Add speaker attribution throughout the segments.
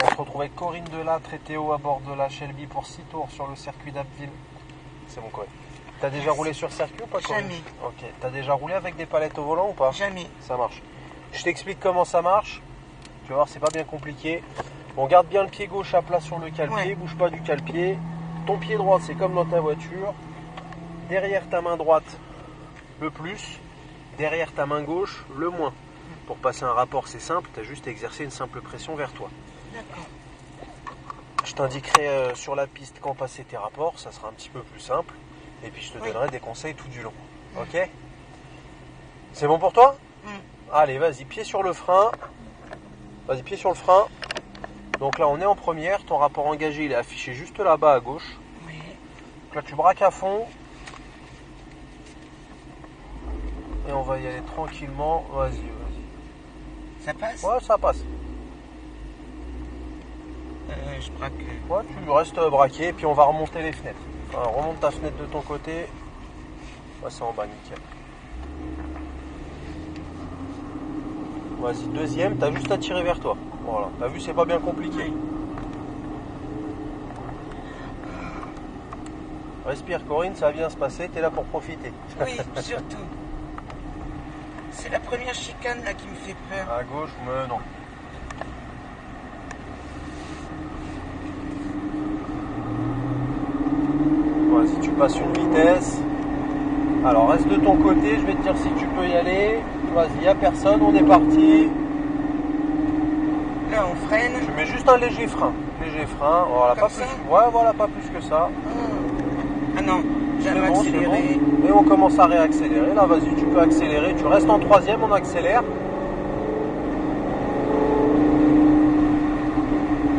Speaker 1: On se retrouve avec Corinne Delattre et Théo à bord de la Shelby pour 6 tours sur le circuit d'Abbeville. C'est bon, Corinne. T'as déjà roulé sur circuit ou pas, Corinne?
Speaker 2: Jamais.
Speaker 1: Ok. T'as déjà roulé avec des palettes au volant ou pas?
Speaker 2: Jamais.
Speaker 1: Ça marche. Je t'explique comment ça marche. Tu vas voir, c'est pas bien compliqué. On garde bien le pied gauche à plat sur le cale-pied,
Speaker 2: Ouais.
Speaker 1: bouge pas du cale-pied. Ton pied droit, c'est comme dans ta voiture. Derrière ta main droite, le plus. Derrière ta main gauche, le moins. Pour passer un rapport, c'est simple, tu as juste à exercer une simple pression vers toi.
Speaker 2: D'accord.
Speaker 1: Je t'indiquerai sur la piste quand passer tes rapports, ça sera un petit peu plus simple. Et puis je te donnerai des conseils tout du long. Ok? C'est bon pour toi? Allez, vas-y, pied sur le frein. Vas-y, pied sur le frein. Donc là, on est en première. Ton rapport engagé, il est affiché juste là-bas à gauche.
Speaker 2: Oui.
Speaker 1: Donc là, tu braques à fond. Et on va y aller tranquillement. Vas-y, vas-y.
Speaker 2: Ça passe?
Speaker 1: Ouais, ça passe.
Speaker 2: Je braque.
Speaker 1: Ouais, tu restes braqué et puis on va remonter les fenêtres. Enfin, remonte ta fenêtre de ton côté. Ouais, c'est en bas, nickel. Vas-y, deuxième, t'as juste à tirer vers toi. Voilà, t'as vu, c'est pas bien compliqué. Respire, Corinne, ça va bien se passer, t'es là pour profiter.
Speaker 2: Oui, surtout. C'est la première chicane là qui me fait peur.
Speaker 1: À gauche, mais non. Vas-y, tu passes une vitesse. Alors, reste de ton côté, je vais te dire si tu peux y aller. Vas-y, il n'y a personne, on est parti.
Speaker 2: Là, on freine.
Speaker 1: Je mets juste un léger frein. Léger frein, voilà,
Speaker 2: Comme
Speaker 1: pas
Speaker 2: ça
Speaker 1: plus. Ouais, voilà, pas plus que ça.
Speaker 2: Ah non,
Speaker 1: C'est
Speaker 2: j'aime
Speaker 1: bon, c'est
Speaker 2: accélérer.
Speaker 1: bon. Et on commence à réaccélérer. Là, vas-y, tu peux accélérer. Tu restes en troisième, on accélère.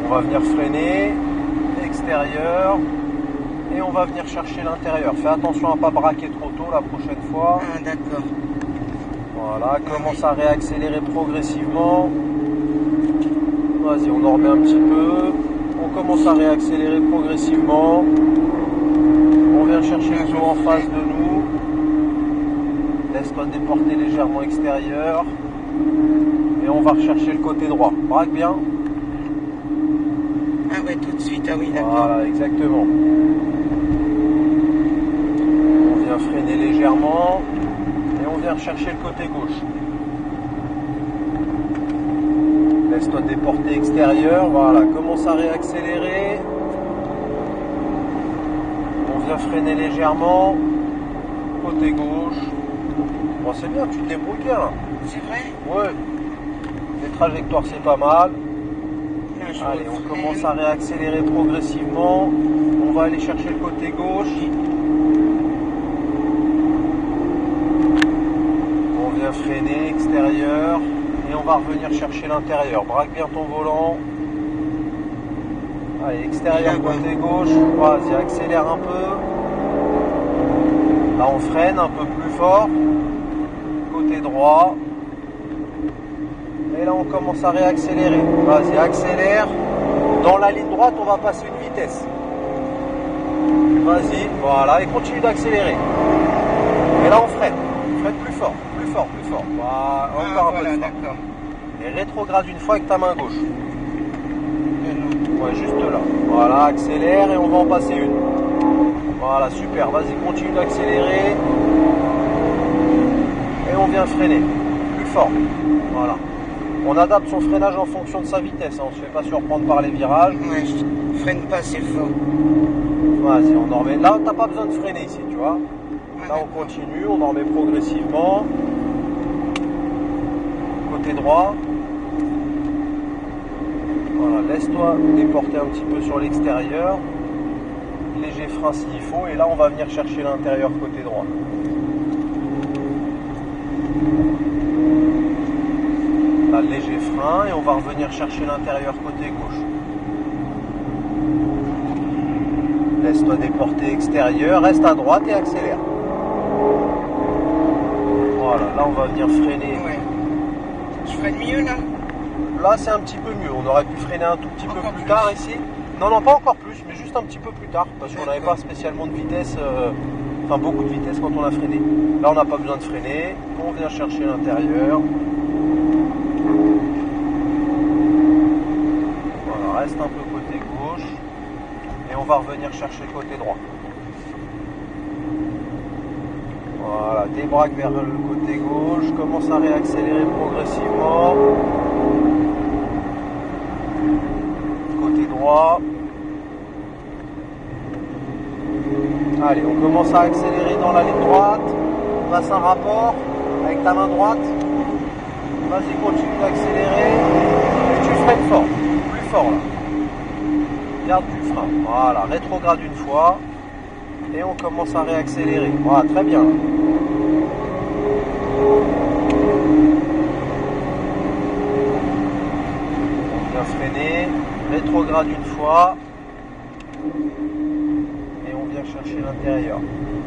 Speaker 1: On va venir freiner. Extérieur. Et on va venir chercher l'intérieur. Fais attention à ne pas braquer trop tôt la prochaine fois.
Speaker 2: Ah, d'accord.
Speaker 1: Voilà, commence à réaccélérer progressivement. Vas-y, on en remet un petit peu. On commence à réaccélérer progressivement. On vient chercher le tour en face de nous. Laisse-toi déporter légèrement extérieur. Et on va rechercher le côté droit. Braque bien.
Speaker 2: Ah ouais, tout de suite, ah oui, d'accord.
Speaker 1: Voilà, exactement. On vient freiner légèrement. Et on vient rechercher le côté gauche. Laisse-toi déporter extérieur. Voilà, commence à réaccélérer. On vient freiner légèrement. Côté gauche. Bon, c'est bien, tu te débrouilles bien là.
Speaker 2: C'est vrai?
Speaker 1: Ouais. Les trajectoires, c'est pas mal.
Speaker 2: Là, je
Speaker 1: Allez, on
Speaker 2: freine.
Speaker 1: commence à réaccélérer progressivement. On va aller chercher le côté gauche. On vient freiner extérieur. Et on va revenir chercher l'intérieur. Braque bien ton volant. Allez, extérieur côté gauche. Vas-y, accélère un peu. Là, on freine un peu plus fort. Côté droit. Et là, on commence à réaccélérer. Vas-y, accélère. Dans la ligne droite, on va passer une vitesse. Vas-y, voilà. Et continue d'accélérer. Et là, on freine. Freine plus fort, plus fort, plus fort. Voilà, encore un peu
Speaker 2: voilà,
Speaker 1: de fort.
Speaker 2: d'accord.
Speaker 1: Et rétrograde une fois avec ta main gauche. Ouais, juste là. Voilà, accélère et on va en passer une. Voilà, super. Vas-y, continue d'accélérer. Et on vient freiner. Plus fort. Voilà. On adapte son freinage en fonction de sa vitesse. Hein. On ne se fait pas surprendre par les virages.
Speaker 2: Ouais, je freine pas assez fort.
Speaker 1: Vas-y, on en remet. Là, t'as pas besoin de freiner ici, tu vois. Là, on continue. On en remet progressivement. Côté droit. Voilà, laisse-toi déporter un petit peu sur l'extérieur. Léger frein s'il faut. Et là, on va venir chercher l'intérieur côté droit. Là, léger frein. Et on va revenir chercher l'intérieur côté gauche. Laisse-toi déporter extérieur. Reste à droite et accélère. Voilà, là, on va venir freiner.
Speaker 2: Ouais. Je freine mieux là?
Speaker 1: Là, c'est un petit peu mieux. On aurait pu freiner un tout petit peu plus tard ici. Non, pas encore plus, mais juste un petit peu plus tard. Parce qu'on n'avait pas spécialement de vitesse, enfin beaucoup de vitesse quand on a freiné. Là, on n'a pas besoin de freiner. On vient chercher l'intérieur. Voilà, reste un peu côté gauche. Et on va revenir chercher le côté droit. Voilà, débraque vers le côté gauche, commence à réaccélérer progressivement. Côté droit. Allez, on commence à accélérer dans la ligne droite. Passe un rapport avec ta main droite. Vas-y, continue d'accélérer. Et tu freines fort, plus fort là. Garde du frein. Voilà, rétrograde une fois. Et on commence à réaccélérer. Voilà, très bien. On vient freiner, rétrograde une fois. Et on vient chercher l'intérieur.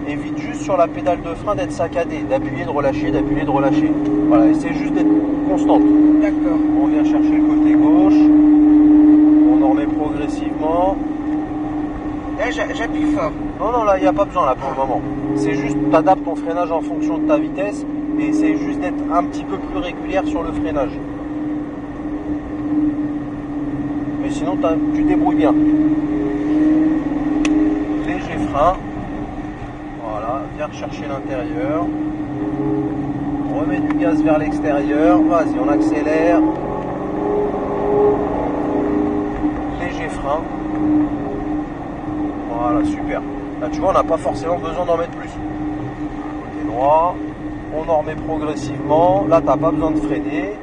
Speaker 1: Évite juste sur la pédale de frein d'être saccadé, d'appuyer, de relâcher, d'appuyer, de relâcher. Voilà, essaie juste d'être constante.
Speaker 2: D'accord.
Speaker 1: On vient chercher le côté gauche. On en remet progressivement.
Speaker 2: Là, j'appuie fort.
Speaker 1: Non, là, il n'y a pas besoin là pour le moment. C'est juste, tu adaptes ton freinage en fonction de ta vitesse et c'est juste d'être un petit peu plus régulière sur le freinage. Mais sinon, tu te débrouilles bien. Léger frein. Voilà, viens rechercher l'intérieur. On remet du gaz vers l'extérieur. Vas-y, on accélère. Léger frein. Voilà, super. Là, tu vois, on n'a pas forcément besoin d'en mettre plus. Côté droit, on en remet progressivement. Là, tu n'as pas besoin de freiner.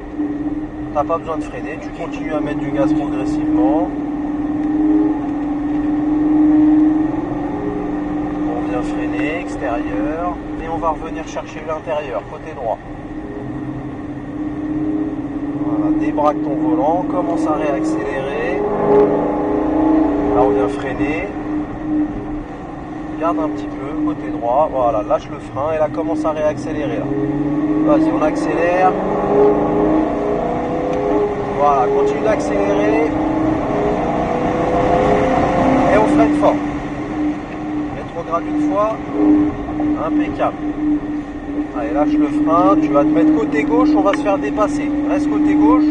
Speaker 1: Tu continues à mettre du gaz progressivement. On vient freiner, extérieur. Et on va revenir chercher l'intérieur, côté droit. Voilà, débraque ton volant, commence à réaccélérer. Là, on vient freiner. Garde un petit peu, côté droit, voilà, lâche le frein et là commence à réaccélérer là. Vas-y, on accélère. Voilà, continue d'accélérer. Et on freine fort. Rétrograde une fois. Impeccable. Allez, lâche le frein, tu vas te mettre côté gauche, on va se faire dépasser. Reste côté gauche.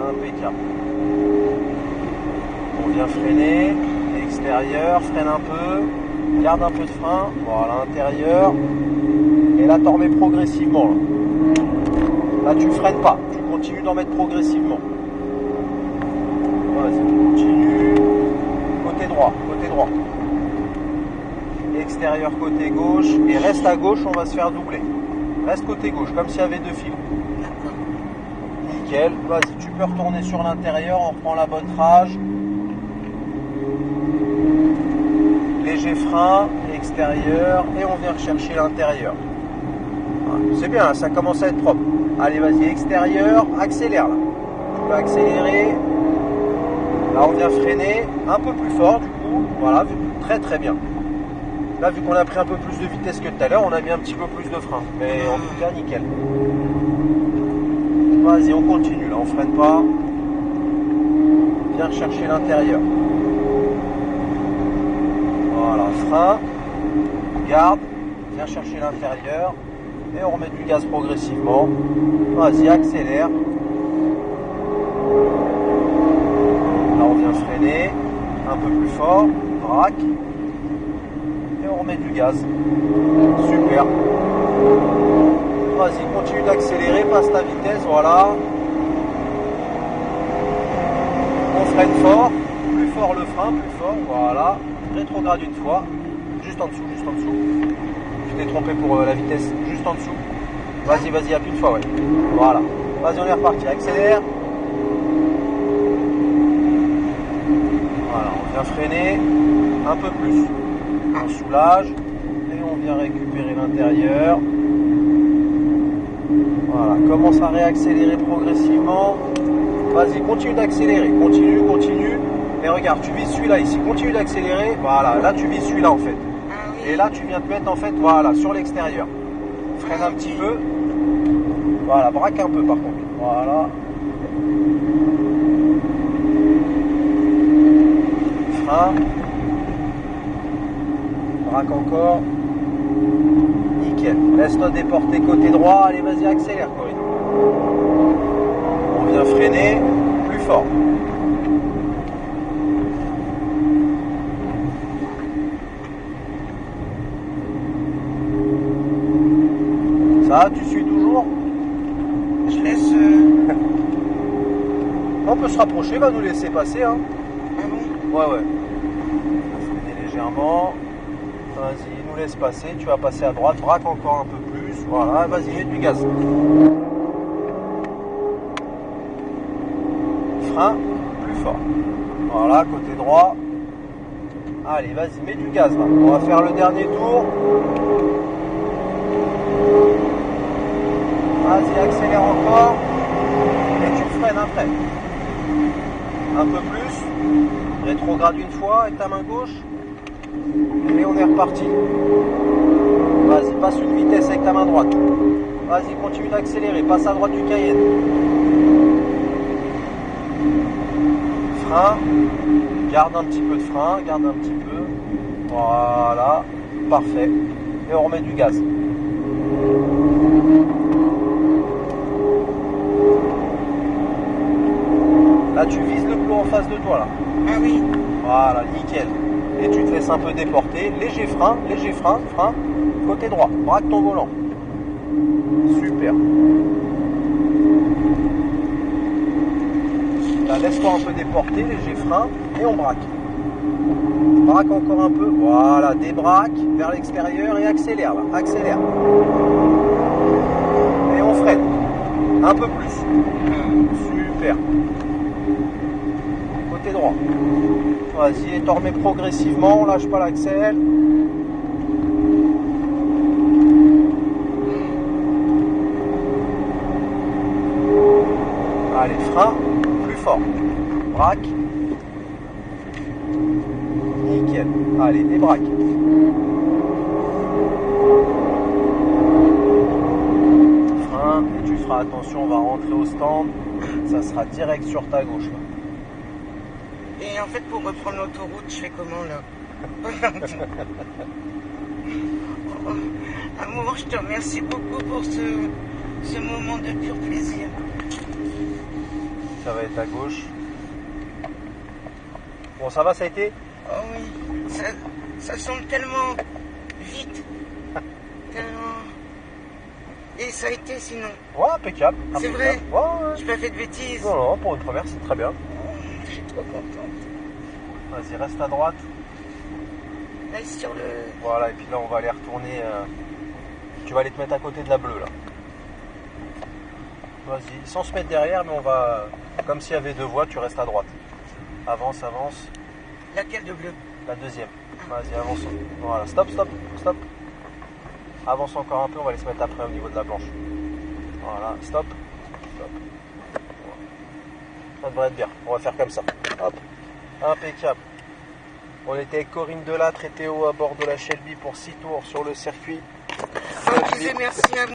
Speaker 1: Impeccable. On vient freiner, extérieur, freine un peu, garde un peu de frein, voilà, intérieur, et là t'en remets progressivement. Là tu freines pas, tu continues d'en mettre progressivement. Vas-y, continue, côté droit, extérieur côté gauche, et reste à gauche, on va se faire doubler. Reste côté gauche, comme s'il y avait deux fils. Nickel, vas-y, tu peux retourner sur l'intérieur, on reprend la bonne rage. Léger frein, extérieur, et on vient rechercher l'intérieur. Voilà, c'est bien, là, ça commence à être propre. Allez, vas-y, extérieur, accélère là. Tu peux accélérer. Là, on vient freiner un peu plus fort du coup. Voilà, très très bien. Là, vu qu'on a pris un peu plus de vitesse que tout à l'heure, on a mis un petit peu plus de frein. Mais en tout cas, nickel. Vas-y, on continue là, on freine pas. Viens chercher l'intérieur. Voilà, frein, garde, viens chercher l'intérieur et on remet du gaz progressivement. Vas-y, accélère. Là, on vient freiner un peu plus fort, braque et on remet du gaz. Super. Vas-y, continue d'accélérer, passe ta vitesse, voilà. On freine fort, plus fort le frein, plus fort, voilà. Rétrograde une fois, juste en dessous. Tu t'es trompé pour la vitesse, juste en dessous. Vas-y, appuie une fois, ouais. Voilà. Vas-y, on est reparti, accélère. Voilà, on vient freiner un peu plus. On soulage et on vient récupérer l'intérieur. Voilà, commence à réaccélérer progressivement. Vas-y, continue d'accélérer, continue. Et regarde, tu vises celui-là ici, continue d'accélérer. Voilà, là tu vises celui-là en fait. Et là tu viens te mettre en fait, voilà, sur l'extérieur. Freine un petit peu. Voilà, braque un peu par contre. Voilà. Frein. Braque encore. Nickel. Laisse-toi déporter côté droit. Allez, vas-y, accélère, Corinne. Bien freiner, plus fort. Ça, tu suis toujours?
Speaker 2: Je laisse...
Speaker 1: On peut se rapprocher, va nous laisser passer. Hein.
Speaker 2: Ah bon?
Speaker 1: Ouais. Freiner légèrement. Vas-y, nous laisse passer. Tu vas passer à droite, braque encore un peu plus. Voilà, vas-y, mets du gaz. Frein, plus fort. Voilà, côté droit. Allez, vas-y, mets du gaz là. On va faire le dernier tour. Vas-y, accélère encore. Et tu freines après. Un peu plus. Rétrograde une fois avec ta main gauche. Et on est reparti. Vas-y, passe une vitesse avec ta main droite. Vas-y, continue d'accélérer. Passe à droite du Cayenne. Frein. Garde un petit peu de frein. Garde un petit peu. Voilà. Parfait. Et on remet du gaz. Là, tu vises le plot en face de toi, là.
Speaker 2: Ah oui.
Speaker 1: Voilà, nickel. Et tu te laisses un peu déporter. Léger frein, frein. Côté droit, braque ton volant. Super. Là, laisse-toi un peu déporter, léger frein, et on braque. Braque encore un peu. Voilà, débraque vers l'extérieur et accélère, là. Accélère. Et on freine. Un peu plus. Super. Côté droit. Vas-y, et t'en remets progressivement, on lâche pas l'accel. Allez, frein, plus fort. Braque. Nickel. Allez, débraque. Frein, et tu feras attention, on va rentrer au stand. Ça sera direct sur ta gauche. Là.
Speaker 2: Et en fait, pour reprendre l'autoroute, je fais comment là? Amour, je te remercie beaucoup pour ce moment de pur plaisir.
Speaker 1: Ça va être à gauche. Bon, ça va, ça a été?
Speaker 2: Oh oui, ça semble tellement vite. Tellement... Et ça a été sinon.
Speaker 1: Ouais, impeccable.
Speaker 2: C'est vrai?
Speaker 1: Ouais.
Speaker 2: J'ai pas fait de bêtises.
Speaker 1: Non, pour une première, c'est très bien.
Speaker 2: Je suis trop contente.
Speaker 1: Vas-y, reste à droite.
Speaker 2: Là, sur le...
Speaker 1: Voilà, et puis là, on va aller retourner. Tu vas aller te mettre à côté de la bleue, là. Vas-y, sans se mettre derrière, mais on va... Comme s'il y avait deux voies, tu restes à droite. Avance.
Speaker 2: Laquelle de bleu?
Speaker 1: La deuxième. Vas-y, avance. Voilà, stop. Avance encore un peu, on va aller se mettre après au niveau de la blanche. Voilà, stop. Ça devrait être bien, on va faire comme ça. Hop, impeccable. On était avec Corinne Delattre et Théo à bord de la Shelby pour 6 tours sur le circuit.
Speaker 2: On disait merci à vous.